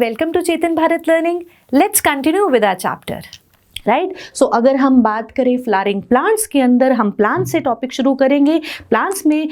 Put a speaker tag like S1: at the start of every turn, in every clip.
S1: welcome to Chetan Bharat Learning. Let's continue with our chapter. Right so अगर हम बात करें फ्लावरिंग प्लांट्स के अंदर, हम प्लांट्स से टॉपिक शुरू करेंगे. प्लांट्स में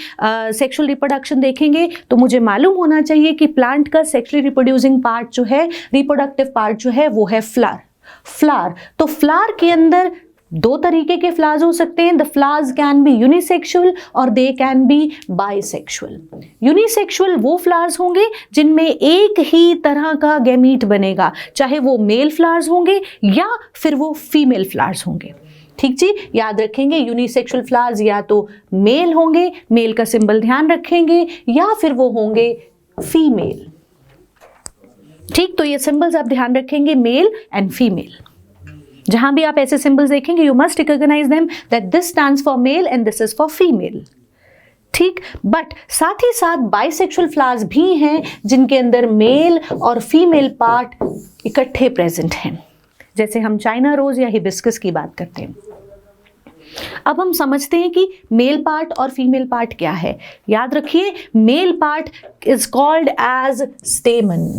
S1: सेक्सुअल रिप्रोडक्शन देखेंगे तो मुझे मालूम होना चाहिए कि प्लांट का सेक्सुअली रिप्रोड्यूसिंग पार्ट जो है, रिप्रोडक्टिव पार्ट जो है वो है फ्लावर. तो फ्लावर के अंदर दो तरीके के फ्लावर्स हो सकते हैं. The flowers can be unisexual और they can be bisexual. Unisexual वो फ्लावर्स होंगे जिनमें एक ही तरह का गैमीट बनेगा, चाहे वो मेल फ्लावर्स होंगे या फिर वो फीमेल फ्लावर्स होंगे. ठीक जी, याद रखेंगे यूनिसेक्सुअल फ्लावर्स या तो मेल होंगे, मेल का सिंबल ध्यान रखेंगे, या फिर वो होंगे फीमेल. ठीक, तो ये सिंबल्स आप ध्यान रखेंगे, मेल एंड फीमेल. जहां भी आप ऐसे सिंबल्स देखेंगे you must recognize them that this stands for male and this is for female. ठीक, बट साथ ही साथ बाइसेक्सुअल फ्लावर्स भी हैं जिनके अंदर मेल और फीमेल पार्ट इकट्ठे प्रेजेंट हैं, जैसे हम चाइना रोज या हिबिस्कस की बात करते हैं. अब हम समझते हैं कि मेल पार्ट और फीमेल पार्ट क्या है. याद रखिए, male part is called as stamen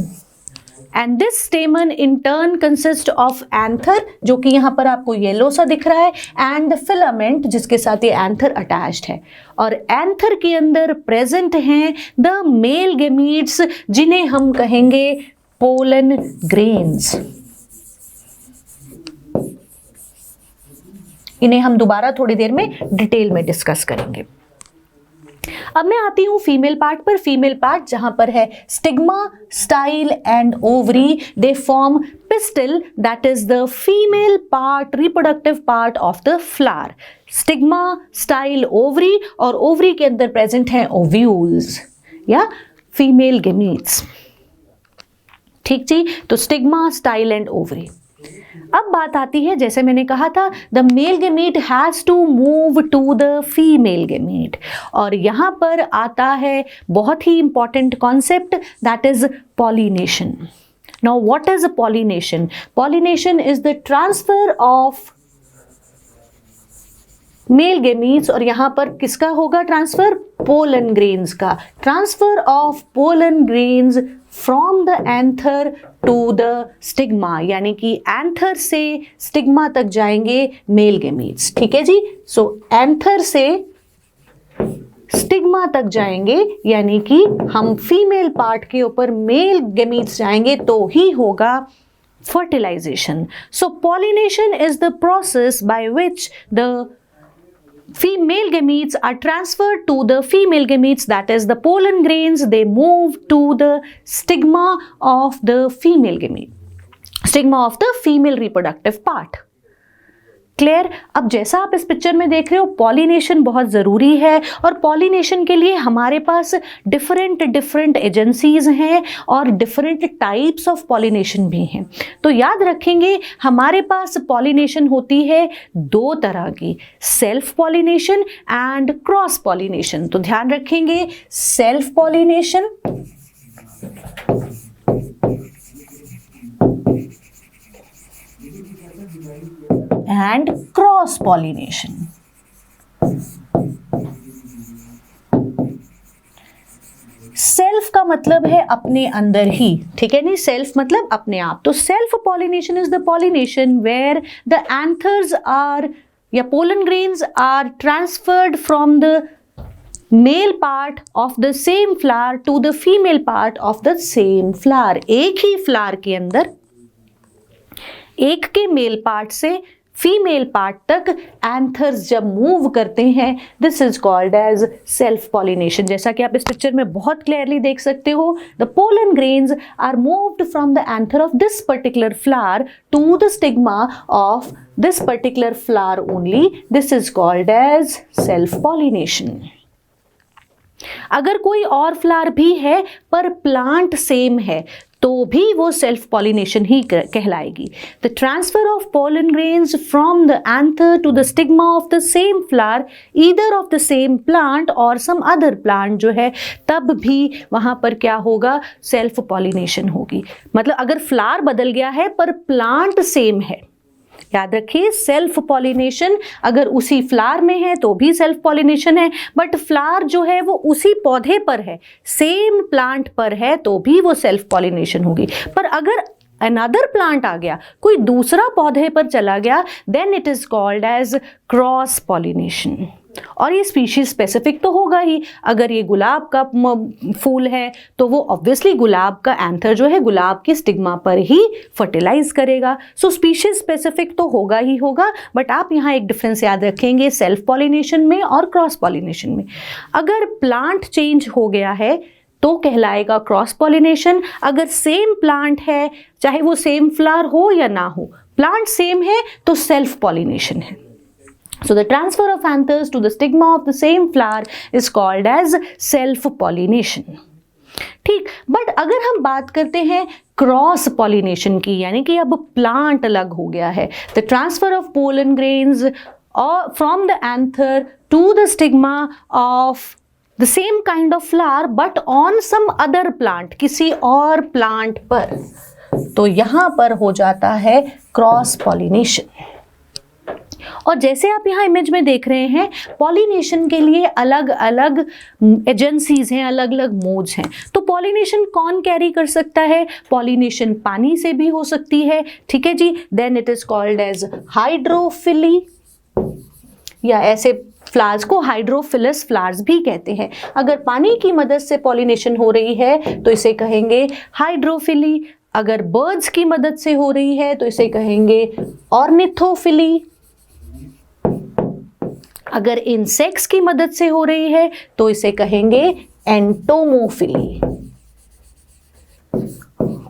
S1: and this stamen in turn consists of anther, जो कि यहाँ पर आपको येलो सा दिख रहा है, and the filament जिसके साथ ये anther attached है. और anther के अंदर present हैं the male gametes जिन्हें हम कहेंगे pollen grains. इन्हें हम दोबारा थोड़ी देर में डिटेल में डिस्कस करेंगे. अब मैं आती हूं फीमेल पार्ट पर. फीमेल पार्ट जहां पर है stigma, style and ovary. They form pistil, that is the female part, reproductive part of the flower. Stigma, style, ovary, और ओवरी के अंदर प्रेजेंट है ओव्यूल्स या फीमेल गेमीट्स. ठीक जी, तो स्टिग्मा, स्टाइल एंड ओवरी. अब बात आती है, जैसे मैंने कहा था, the male gamete has to move to the female gamete. और यहां पर आता है बहुत ही important concept, that is pollination. Now what is pollination? Pollination is the transfer of male gametes, और यहां पर किसका होगा ट्रांसफर? पोलन ग्रेन्स का. Transfer of pollen grains from the anther to the stigma, यानी कि एंथर से स्टिग्मा तक जाएंगे मेल गेमीट्स. ठीक है जी, सो एंथर से स्टिग्मा तक जाएंगे, यानी कि हम फीमेल पार्ट के ऊपर मेल गेमीट्स जाएंगे तो ही होगा fertilization. So pollination is the process by which the female gametes are transferred to the female gametes, that is the pollen grains. They move to the stigma of the female gamete, stigma of the female reproductive part. Clear? अब जैसा आप इस picture में देख रहे हो, pollination बहुत ज़रूरी है, और पॉलिनेशन के लिए हमारे पास डिफरेंट एजेंसीज हैं और डिफरेंट टाइप्स ऑफ पॉलिनेशन भी हैं. तो याद रखेंगे, हमारे पास पॉलिनेशन होती है दो तरह की, self pollination and cross pollination. तो ध्यान रखेंगे, self pollination and cross pollination. Self का मतलब है अपने अंदर ही, ठीक है नहीं? सेल्फ मतलब अपने आप. तो self pollination is the pollination where the anthers are या pollen grains are transferred from the male part of the same flower to the female part of the same flower. एक ही फ्लावर के अंदर एक के मेल पार्ट से female part तक anthers जब मूव करते हैं, this is called as self pollination. जैसा कि आप इस पिक्चर में बहुत क्लियरली देख सकते हो, the pollen grains are moved from the anther of this particular flower to the stigma of this particular flower only. This is called as self pollination. अगर कोई और फ्लावर भी है पर प्लांट सेम है तो भी वो सेल्फ पॉलिनेशन ही कहलाएगी. The transfer of pollen grains from the anther to the stigma of the same flower, either of the same plant और सम अदर प्लांट जो है, तब भी वहां पर क्या होगा? सेल्फ पॉलिनेशन होगी. मतलब अगर फ्लावर बदल गया है पर प्लांट सेम है, याद रखिए सेल्फ पॉलिनेशन अगर उसी फ्लावर में है तो भी सेल्फ पॉलिनेशन है, बट फ्लावर जो है वो उसी पौधे पर है, सेम प्लांट पर है तो भी वो सेल्फ पॉलिनेशन होगी। पर अगर अनदर प्लांट आ गया, कोई दूसरा पौधे पर चला गया, then it is called as cross pollination. और ये स्पीशीज स्पेसिफिक तो होगा ही। अगर ये गुलाब का फूल है तो वो ऑब्वियसली गुलाब का एंथर जो है गुलाब की स्टिग्मा पर ही फर्टिलाइज करेगा। सो स्पीशीज स्पेसिफिक तो होगा ही होगा, बट आप यहाँ एक डिफरेंस याद रखेंगे सेल्फ पॉलिनेशन में और क्रॉस पॉलिनेशन में। अगर प्लांट चेंज हो गया है तो कहलाएगा क्रॉस पॉलिनेशन। अगर सेम प्लांट है, चाहे वो सेम फ्लावर हो या ना हो, प्लांट सेम है तो सेल्फ पॉलिनेशन है। So the transfer of anthers to the stigma of the same flower is called as self pollination. ठीक, बट अगर हम बात करते हैं क्रॉस पॉलिनेशन की, यानी कि अब प्लांट अलग हो गया है, the transfer of pollen grains from the anther to the stigma of the same kind of flower but on some other plant, किसी और प्लांट पर, तो यहां पर हो जाता है क्रॉस पॉलिनेशन। और जैसे आप यहाँ इमेज में देख रहे हैं, पॉलिनेशन के लिए अलग अलग एजेंसीज हैं, अलग अलग मोड्स हैं। तो पॉलिनेशन कौन कैरी कर सकता है? पॉलिनेशन पानी से भी हो सकती है, ठीक है जी, then it is called as hydrophily, या ऐसे फ्लावर्स को हाइड्रोफिलस फ्लावर्स भी कहते हैं। अगर पानी की मदद से पॉलिनेशन हो रही है तो इसे कहेंगे हाइड्रोफिली, अगर बर्ड्स की मदद से हो रही है तो इसे कहेंगे ऑर्निथोफिली, अगर इंसेक्ट्स की मदद से हो रही है तो इसे कहेंगे एंटोमोफिली,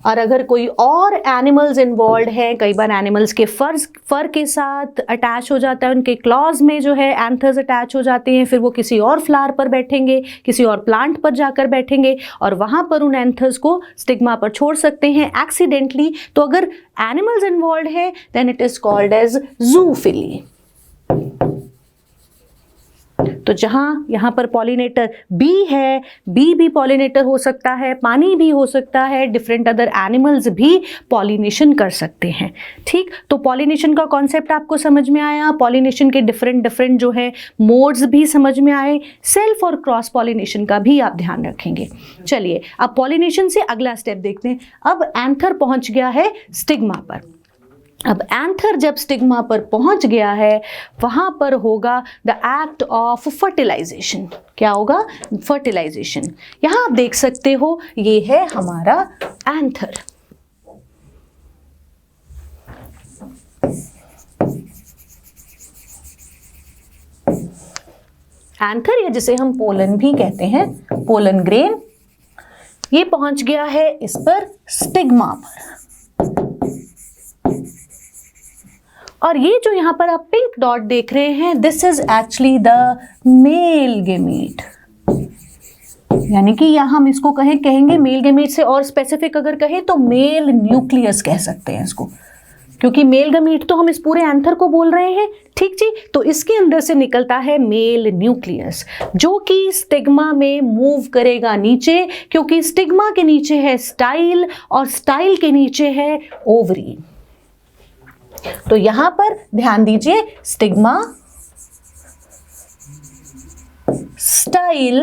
S1: और अगर कोई और एनिमल्स इन्वॉल्व हैं, कई बार एनिमल्स के फर के साथ अटैच हो जाता है, उनके क्लॉज में जो है एंथर्स अटैच हो जाते हैं, फिर वो किसी और फ्लावर पर बैठेंगे, किसी और प्लांट पर जाकर बैठेंगे और वहाँ पर उन एंथर्स को स्टिग्मा पर छोड़ सकते हैं एक्सीडेंटली। तो अगर एनिमल्स इन्वॉल्व है then it is called as zoophily. तो जहां यहां पर पॉलिनेटर बी है, बी भी पॉलिनेटर हो सकता है, पानी भी हो सकता है, डिफरेंट अदर एनिमल्स भी पॉलिनेशन कर सकते हैं। ठीक, तो पॉलिनेशन का कॉन्सेप्ट आपको समझ में आया, पॉलिनेशन के डिफरेंट जो है मोड्स भी समझ में आए, सेल्फ और क्रॉस पॉलिनेशन का भी आप ध्यान रखेंगे। चलिए अब पॉलिनेशन से अगला स्टेप देखते हैं। अब एंथर पहुंच गया है स्टिग्मा पर। अब एंथर जब स्टिग्मा पर पहुंच गया है, वहां पर होगा द एक्ट ऑफ फर्टिलाइजेशन। क्या होगा? फर्टिलाइजेशन। यहां आप देख सकते हो ये है हमारा एंथर। एंथर या जिसे हम पोलन भी कहते हैं, पोलन ग्रेन, ये पहुंच गया है इस पर स्टिग्मा पर। और ये जो यहाँ पर आप पिंक डॉट देख रहे हैं, this is actually the male gamete, यानी कि यहाँ हम इसको कहेंगे मेल गेमीट से और स्पेसिफिक अगर कहें तो मेल न्यूक्लियस कह सकते हैं इसको, क्योंकि मेल गेमीट तो हम इस पूरे एंथर को बोल रहे हैं। ठीक जी, तो इसके अंदर से निकलता है मेल न्यूक्लियस, जो कि स्टिग्मा में मूव करेगा नीचे, क्योंकि स्टिग्मा के नीचे है स्टाइल और स्टाइल के नीचे है ओवरी। तो यहां पर ध्यान दीजिए, स्टिग्मा, स्टाइल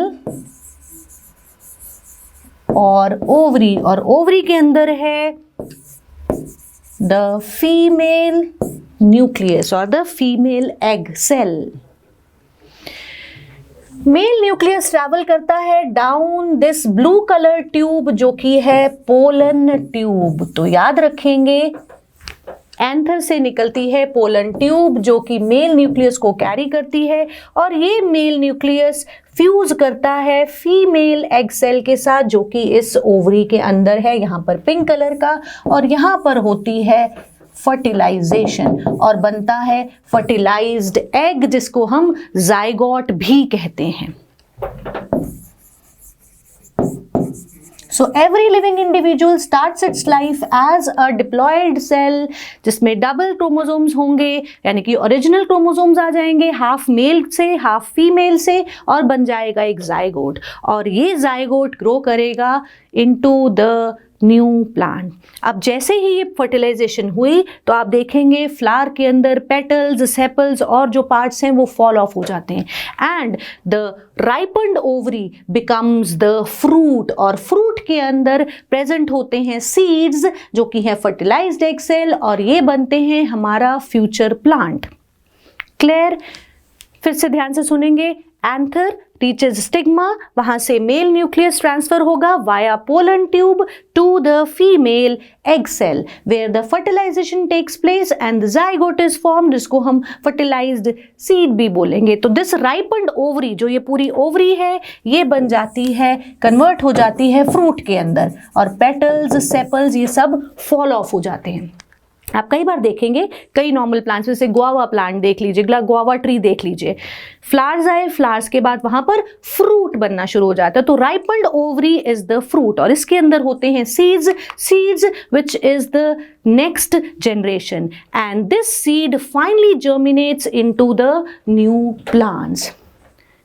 S1: और ओवरी के अंदर है द फीमेल न्यूक्लियस और the female egg cell. Male nucleus travel करता है down this blue colour tube, जो कि है पोलन ट्यूब। तो याद रखेंगे एंथर से निकलती है पोलन ट्यूब, जो कि मेल न्यूक्लियस को कैरी करती है, और ये मेल न्यूक्लियस फ्यूज करता है फीमेल एग सेल के साथ, जो कि इस ओवरी के अंदर है, यहाँ पर पिंक कलर का, और यहाँ पर होती है फर्टिलाइजेशन और बनता है फर्टिलाइज्ड एग, जिसको हम जाइगोट भी कहते हैं। So every living individual starts its life as a diploid cell, जिसमें डबल क्रोमोसोम्स होंगे, यानी कि ओरिजिनल क्रोमोसोम्स आ जाएंगे हाफ मेल से हाफ फीमेल से, और बन जाएगा एक जाइगोट। और ये जाइगोट ग्रो करेगा इनटू द न्यू प्लांट। अब जैसे ही ये फर्टिलाइजेशन हुई तो आप देखेंगे फ्लावर के अंदर पेटल्स, सेपल्स और जो पार्ट्स हैं वो फॉल ऑफ हो जाते हैं and the ripened ovary becomes the fruit, और फ्रूट के अंदर प्रेजेंट होते हैं सीड्स जो कि है फर्टिलाइज्ड एग सेल, और ये बनते हैं हमारा फ्यूचर प्लांट। क्लियर? फिर से ध्यान से सुनेंगे। एंथर रीचेज स्टिग्मा, वहां से मेल न्यूक्लियस ट्रांसफर होगा via pollen tube to the female egg cell where the fertilization takes place and the zygote is formed, जिसको हम फर्टिलाइज्ड सीड भी बोलेंगे। तो दिस राइपन्ड ओवरी, जो ये पूरी ओवरी है, ये बन जाती है, कन्वर्ट हो जाती है फ्रूट के अंदर, और पेटल्स, सेपल्स ये सब फॉल ऑफ हो जाते हैं। आप कई बार देखेंगे कई नॉर्मल प्लांट्स, जैसे गुआवा प्लांट देख लीजिए, गुआवा ट्री देख लीजिए, फ्लावर्स आए, फ्लावर्स के बाद वहां पर फ्रूट बनना शुरू हो जाता है। तो राइपन्ड ओवरी इज द फ्रूट, और इसके अंदर होते हैं seeds which is the next generation, and this seed finally germinates into the new plants.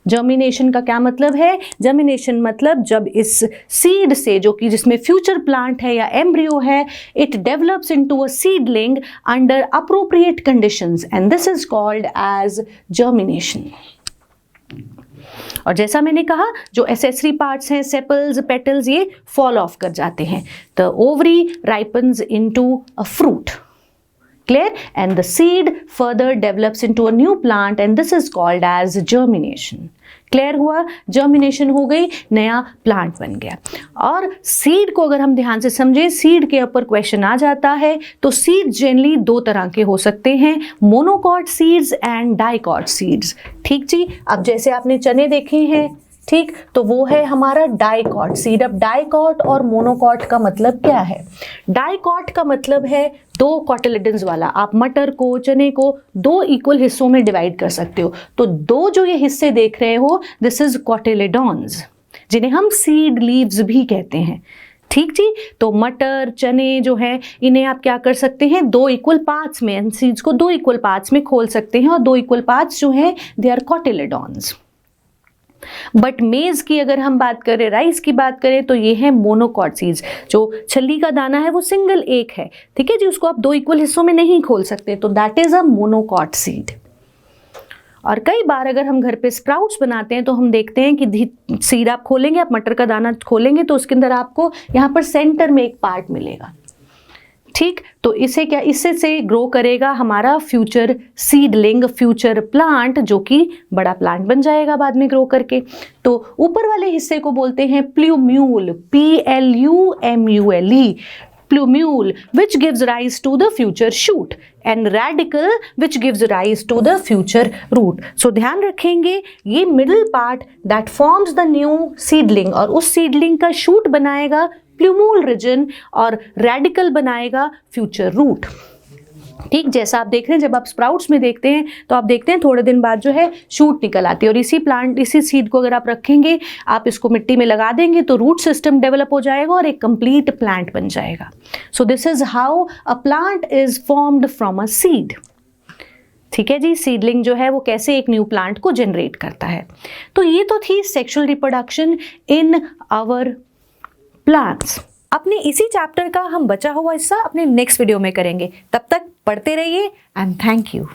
S1: Germination का क्या मतलब है? जर्मिनेशन मतलब जब इस सीड से, जो कि जिसमें फ्यूचर प्लांट है या एम्ब्रियो है, it develops into a seedling under appropriate conditions, and this is called as germination. और जैसा मैंने कहा, जो एसेसरी पार्ट्स हैं, सेपल्स, पेटल्स, ये फॉल ऑफ कर जाते हैं। The ovary ripens into a fruit, clear, and the seed further develops into a new plant, and this is called as germination. Clear हुआ? जर्मिनेशन हो गई, नया प्लांट बन गया। और सीड को अगर हम ध्यान से समझें, सीड के ऊपर क्वेश्चन आ जाता है, तो सीड जनरली दो तरह के हो सकते हैं, monocot seeds and dicot seeds. ठीक जी? अब जैसे आपने चने देखे हैं, ठीक, तो वो है हमारा डाइकॉट सीड। अब डाइकॉट और मोनोकॉट का मतलब क्या है? डाइकॉट का मतलब है दो कॉटिलेडन्स वाला। आप मटर को, चने को दो इक्वल हिस्सों में डिवाइड कर सकते हो। तो दो जो ये हिस्से देख रहे हो, दिस इज कॉटिलेडॉन्स, जिन्हें हम सीड लीव्स भी कहते हैं। ठीक जी? तो मटर, चने जो है, इन्हें आप क्या कर सकते हैं, दो इक्वल पार्ट्स में, सीड्स को दो इक्वल पार्ट्स में खोल सकते हैं, और दो इक्वल पार्ट्स जो हैं दे आर कॉटिलेडॉन्स। बट मेज की अगर हम बात करें, राइस की बात करें, तो ये है मोनोकॉट सीड्स। जो छल्ली का दाना है वो सिंगल एक है, ठीक है जी, उसको आप दो इक्वल हिस्सों में नहीं खोल सकते, तो that is a monocot seed. और कई बार अगर हम घर पे स्प्राउट्स बनाते हैं तो हम देखते हैं कि सीड आप खोलेंगे, आप मटर का दाना खोलेंगे तो उसके अंदर आपको यहाँ पर सेंटर में एक पार्ट मिलेगा। ठीक, तो इसे क्या, इससे से ग्रो करेगा हमारा फ्यूचर सीडलिंग, फ्यूचर प्लांट, जो कि बड़ा प्लांट बन जाएगा बाद में ग्रो करके। तो ऊपर वाले हिस्से को बोलते हैं plumule, PLUMULE, plumule, which gives rise to the future shoot, and radicle, which gives rise to the future root. So ध्यान रखेंगे, ये middle part that forms the new seedling, और उस seedling का shoot बनाएगा plumule region, और radicle बनाएगा future root। ठीक, जैसा आप देख रहे हैं, जब आप स्प्राउट्स में देखते हैं तो आप देखते हैं थोड़े दिन बाद जो है शूट निकल आती है, और इसी प्लांट, इसी सीड को अगर आप रखेंगे, आप इसको मिट्टी में लगा देंगे तो रूट सिस्टम डेवलप हो जाएगा और एक कंप्लीट प्लांट बन जाएगा। So this is how a plant is formed from a seed. ठीक है जी, सीडलिंग जो है वो कैसे एक न्यू प्लांट को जनरेट करता है। तो ये तो थी sexual reproduction in our plants. अपने इसी चैप्टर का हम बचा हुआ हिस्सा अपने नेक्स्ट वीडियो में करेंगे। तब तक पढ़ते रहिए एंड थैंक यू।